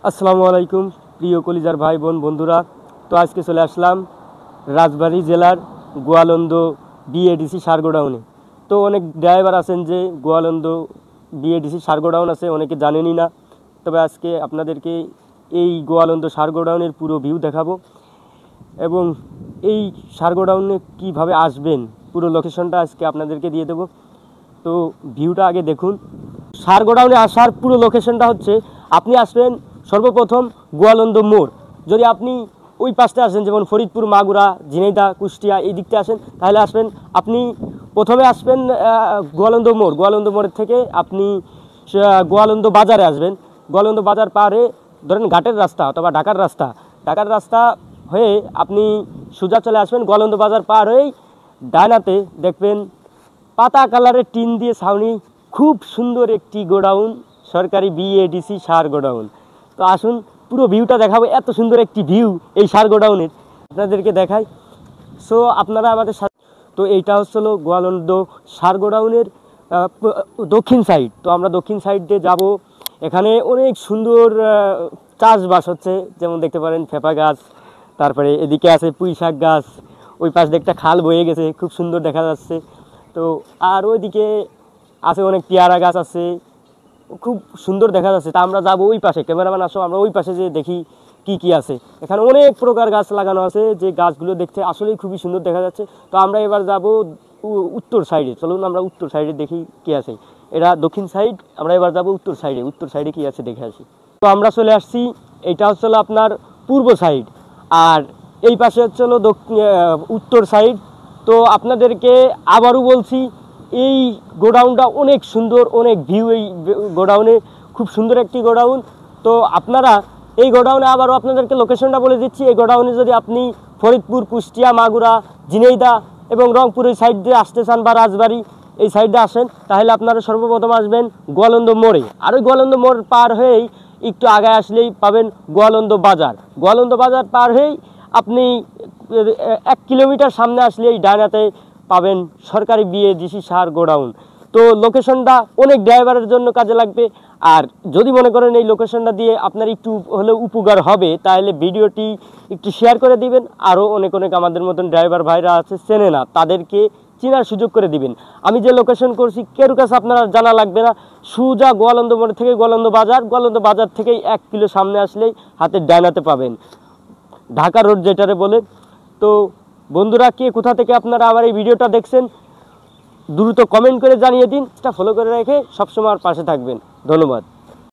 আসসালামু আলাইকুম প্রিয় কলিজার ভাই বোন বন্ধুরা। তো আজকে চলে আসলাম রাজবাড়ী জেলার গোয়ালন্দ বিএডিসি সার গোডাউনে। তো অনেক ড্রাইভার আছেন যে গোয়ালন্দ বিএডিসি সার গোডাউন আছে, অনেকে জানেনই না। তবে আজকে আপনাদেরকে এই গোয়ালন্দ সার গোডাউনের পুরো ভিউ দেখাবো এবং এই সার গোডাউনে কীভাবে আসবেন পুরো লোকেশনটা আজকে আপনাদেরকে দিয়ে দেবো। তো ভিউটা আগে দেখুন। সার গোডাউনে আসার পুরো লোকেশনটা হচ্ছে, আপনি আসবেন সর্বপ্রথম গোয়ালন্দ মোড়। যদি আপনি ওই পাশে আসেন, যেমন ফরিদপুর, মাগুরা, ঝিনাইদহ, কুষ্টিয়া এই দিকতে আসেন, তাহলে আসবেন আপনি প্রথমে আসবেন গোয়ালন্দ মোড়। গোয়ালন্দ মোড়ের থেকে আপনি গোয়ালন্দ বাজারে আসবেন। গোয়ালন্দ বাজার পারে ধরেন ঘাটের রাস্তা অথবা ঢাকার রাস্তা হয়ে আপনি সোজা চলে আসবেন। গোয়ালন্দ বাজার পার হয়েই ডানাতে দেখবেন পাতা কালারের টিন দিয়ে ছাউনি, খুব সুন্দর একটি গোডাউন, সরকারি বিএডিসি সার গোডাউন। তো আসুন পুরো ভিউটা দেখাবো। এত সুন্দর একটি ভিউ এই সার গোডাউনের আপনাদেরকে দেখাই। সো আপনারা আমাদের সাথে। তো এইটা হচ্ছিল গোয়ালন্দ সার গোডাউনের দক্ষিণ সাইড। তো আমরা দক্ষিণ সাইড দিয়ে যাবো। এখানে অনেক সুন্দর চাষবাস হচ্ছে, যেমন দেখতে পারেন পেঁপা গাছ, তারপরে এদিকে আছে পুঁই শাক গাছ, ওই পাশ দিয়ে একটা খাল বয়ে গেছে, খুব সুন্দর দেখা যাচ্ছে। তো আর ওইদিকে আছে অনেক পেয়ারা গাছ আছে, খুব সুন্দর দেখা যাচ্ছে। তা আমরা যাবো ওই পাশে, ক্যামেরাম্যান আসো, আমরা ওই পাশে যে দেখি কি কি আছে। এখানে অনেক প্রকার গাছ লাগানো আছে, যে গাছগুলো দেখতে আসলেই খুবই সুন্দর দেখা যাচ্ছে। তো আমরা এবার যাব উত্তর সাইডে। চলুন আমরা উত্তর সাইডে দেখি কি আছে। এটা দক্ষিণ সাইড, আমরা এবার যাব উত্তর সাইডে কি আছে দেখে আসি। তো আমরা চলে আসছি, এইটা হচ্ছে আপনার পূর্ব সাইড, আর এই পাশে হচ্ছে উত্তর সাইড। তো আপনাদেরকে আবারও বলছি, এই গোডাউনটা অনেক সুন্দর, অনেক ভিউ এই গোডাউনে, খুব সুন্দর একটি গোডাউন। তো আপনারা এই গোডাউনে আবারও আপনাদেরকে লোকেশনটা বলে দিচ্ছি। এই গোডাউনে যদি আপনি ফরিদপুর, কুষ্টিয়া, মাগুরা, ঝিনাইদহ এবং রংপুর এই সাইড দিয়ে আসতে চান বা রাজবাড়ী এই সাইডে আসেন, তাহলে আপনারা সর্বপ্রথম আসবেন গোয়ালন্দ মোড়ে। আর ওই গোয়ালন্দ মোড় পার হয়েই একটু আগে আসলেই পাবেন গোয়ালন্দ বাজার। গোয়ালন্দ বাজার পার হয়েই আপনি 1 কিলোমিটার সামনে আসলে এই ডানাতে পাবেন সরকারি বিএডিসি সার গোডাউন। তো লোকেশনটা অনেক ড্রাইভারের জন্য কাজে লাগবে। আর যদি মনে করেন এই লোকেশনটা দিয়ে আপনার একটু হলেও উপকার হবে, তাহলে ভিডিওটি একটু শেয়ার করে দিবেন। আরও অনেক আমাদের মতন ড্রাইভার ভাইরা আছে, চেনে না, তাদেরকে চেনার সুযোগ করে দিবেন। আমি যে লোকেশন করছি কেউ কাছে আপনারা জানা লাগবে না। সোজা গোয়ালন্দ মোড় থেকে গোয়ালন্দ বাজার থেকেই 1 কিলো সামনে আসলেই হাতের ডানাতে পাবেন ঢাকা রোড যেটারে বলে। তো বন্ধুরা, কে কোথা থেকে আপনারা আবার এই ভিডিওটা দেখছেন দ্রুত কমেন্ট করে জানিয়ে দিন। ফলো করে রেখে সবসময় আর পাশে থাকবেন। ধন্যবাদ।